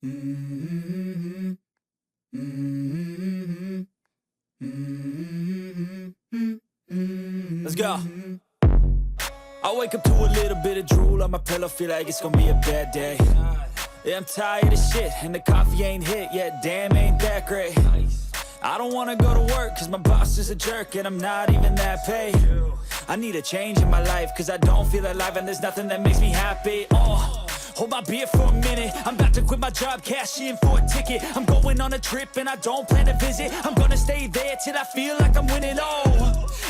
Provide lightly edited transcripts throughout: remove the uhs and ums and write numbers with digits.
Mm-hmm. Mm-hmm. Mm-hmm. Let's go. I wake up to a little bit of drool on my pillow, feel like it's gonna be a bad day. Yeah, I'm tired of shit, and the coffee ain't hit yet, damn, ain't that great. I don't wanna go to work, cause my boss is a jerk, and I'm not even that paid. I need a change in my life, cause I don't feel alive, and there's nothing that makes me happy. Hold my beer for a minute, I'm about to quit my job, cash in for a ticket. I'm going on a trip and I don't plan to visit. I'm gonna stay there till I feel like I'm winning,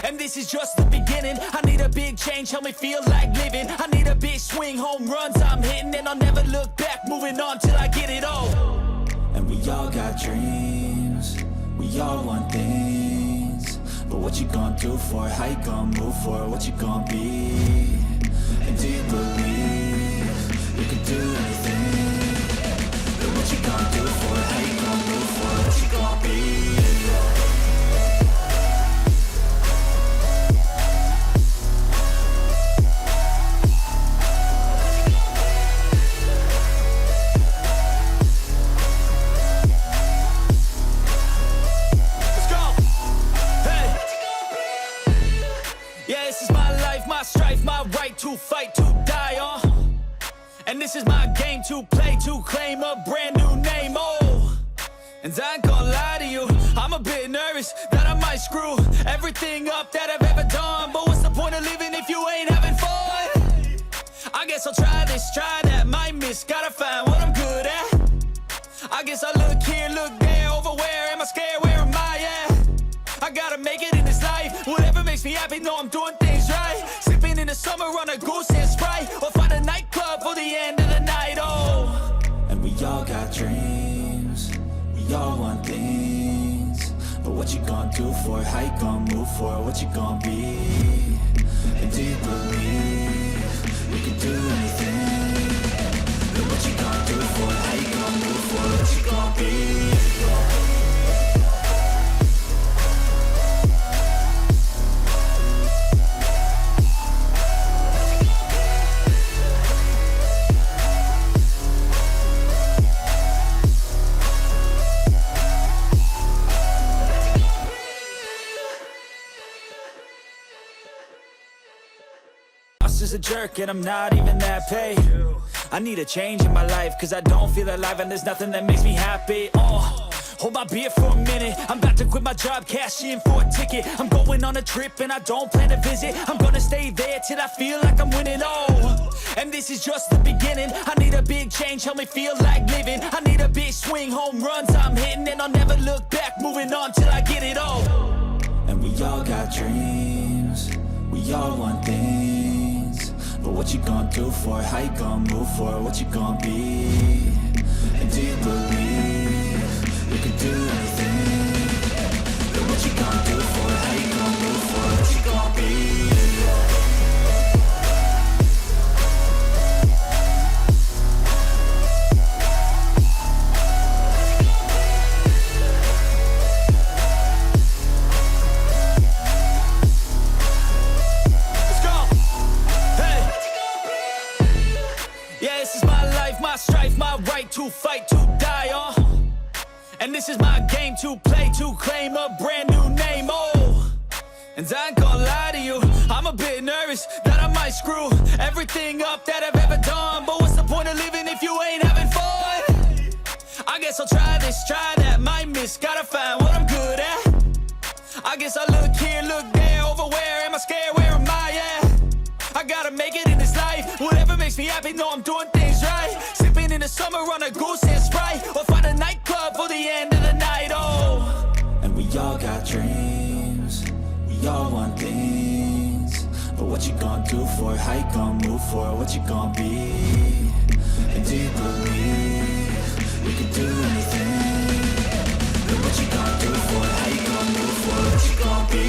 and this is just the beginning. I need a big change, help me feel like living. I need a big swing, home runs I'm hitting, and I'll never look back, moving on till I get it all. And we all got dreams, we all want things, but what you gonna do for it? How you gonna move for it? What you gonna be? And do you believe you can do anything? But what you gonna do for it? How you gonna move for it? What you gonna be? Let's go! Hey! Yeah, this is my life, my strife, my right to fight, to die on. And this is my game to play, to claim a brand new name, And I ain't gonna lie to you, I'm a bit nervous that I might screw everything up that I've ever done. But what's the point of living if you ain't having fun? I guess I'll try this, try that, might miss, gotta find what I'm good at. I guess I look here, look there, over where am I scared, where am I at? I gotta make it in this life, whatever makes me happy, know I'm doing things right. Sipping in the summer on a goose and Sprite, or find a nightclub for the end of the night, And we all got dreams, we all want things, but what you gonna do for it? How you gonna move for it? What you gonna be? And do you believe you can do anything? But what you gonna do for it? How you gonna move for it? What you gonna be? Is a jerk and I'm not even that paid. I need a change in my life, cause I don't feel alive, and there's nothing that makes me happy. Hold my beer for a minute, I'm about to quit my job, cash in for a ticket. I'm going on a trip and I don't plan to visit. I'm gonna stay there till I feel like I'm winning, and this is just the beginning. I need a big change, help me feel like living. I need a big swing, home runs I'm hitting, and I'll never look back, moving on till I get it all. And we all got dreams, we all want things, but what you gonna do for it? How you gonna move for it? What you gonna be? And do you believe you can do anything? But what you gonna do for it? How you gonna move for it? What you gonna be? My strife, my right to fight, to die on. And this is my game to play, to claim a brand new name, And I ain't gonna lie to you, I'm a bit nervous that I might screw everything up that I've ever done. But what's the point of living if you ain't having fun? I guess I'll try this, try that, might miss, gotta find what I'm good at. I guess I look here, look there, over where am I scared, where am I at? I gotta make it in this life, whatever makes me happy, know I'm doing things right. Sipping in the summer on a goose and Sprite, or find a nightclub for the end of the night, And we all got dreams, we all want things, but what you gonna do for it? How you gonna move for it? What you gonna be? And do you believe you can do anything? But what you gonna do for it? How you gonna move for it? What you gonna be?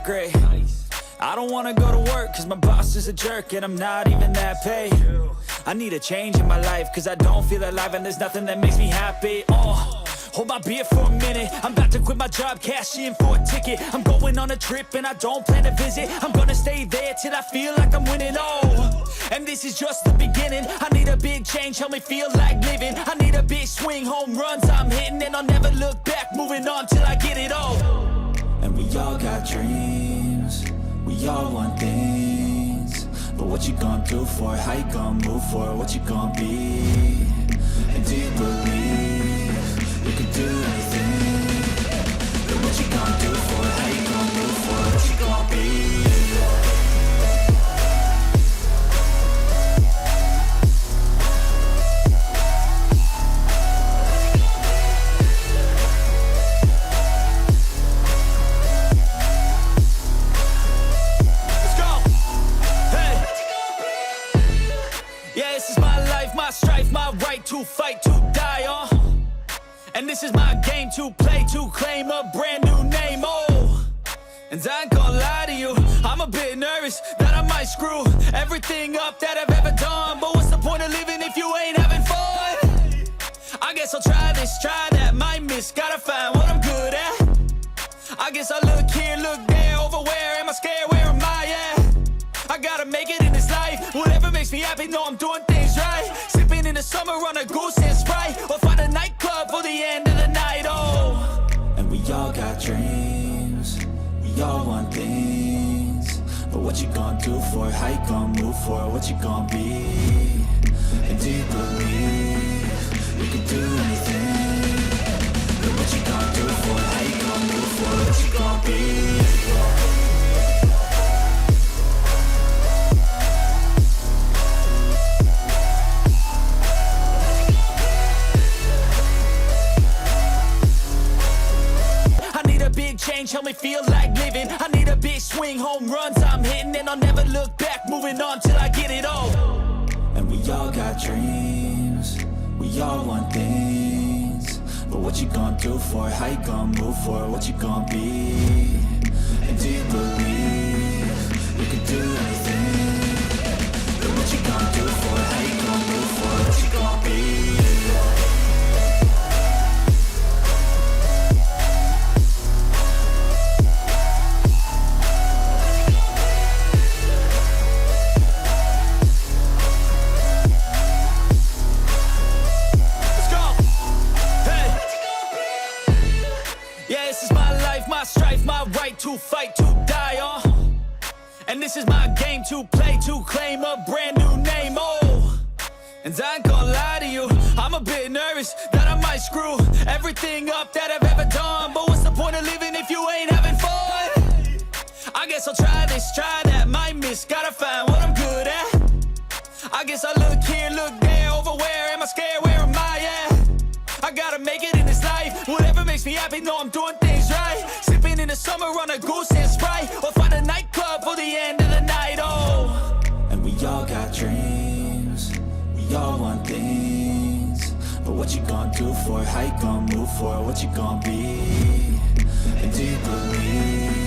Great. I don't wanna go to work cause my boss is a jerk and I'm not even that paid. I need a change in my life cause I don't feel alive and there's nothing that makes me happy. Hold my beer for a minute, I'm about to quit my job, cash in for a ticket. I'm going on a trip and I don't plan to visit. I'm gonna stay there till I feel like I'm winning, and this is just the beginning. I need a big change, help me feel like living. I need a big swing, home runs I'm hitting, and I'll never look back, moving on till I get it all. And we all got dreams, we all want things, but what you gonna do for it? How you gonna move for it? What you gonna be? And do you believe you can do anything? But what you gonna do for it? How you gonna move for it? What you gonna be? To fight, to die, and this is my game to play, to claim a brand new name, and I ain't gonna lie to you, I'm a bit nervous that I might screw everything up that I've ever done, but what's the point of living if you ain't having fun? I guess I'll try this, try that, might miss, gotta find what I'm good at. I guess I'll look here, look there, over where am I scared, where am I at? I gotta make it in this life, whatever makes me happy, know I'm doing things right. Sipping in the summer on a goose and Sprite, or find a nightclub for the end of the night, And we all got dreams, we all want things, but what you gonna do for it? How you gonna move for it? What you gonna be? And do you believe you can do anything? But what you gonna do for it? How you gonna move for it? What you gonna be? Change, help me feel like living. I need a big swing, home runs I'm hitting, and I'll never look back, moving on till I get it all. And we all got dreams, we all want things, but what you gonna do for it? How you gonna move for it? What you gonna be? And do you believe you can do anything? But what you gonna do for it? How you gonna move for it? What you gonna be? To fight, to die, and this is my game to play, to claim a brand new name, and I ain't gonna lie to you, I'm a bit nervous that I might screw everything up that I've ever done, but what's the point of living if you ain't having fun? I guess I'll try this, try that, might miss, gotta find what I'm good at. I guess I'll look here, look there, over where am I scared, where am I at? I gotta make it in this life, whatever makes me happy, know I'm doing things right. Sipping in the summer on a goose and Sprite, or find a nightclub for the end of the night, And we all got dreams, we all want things, but what you gonna do for it? How you gonna move for it? What you gonna be? And do you believe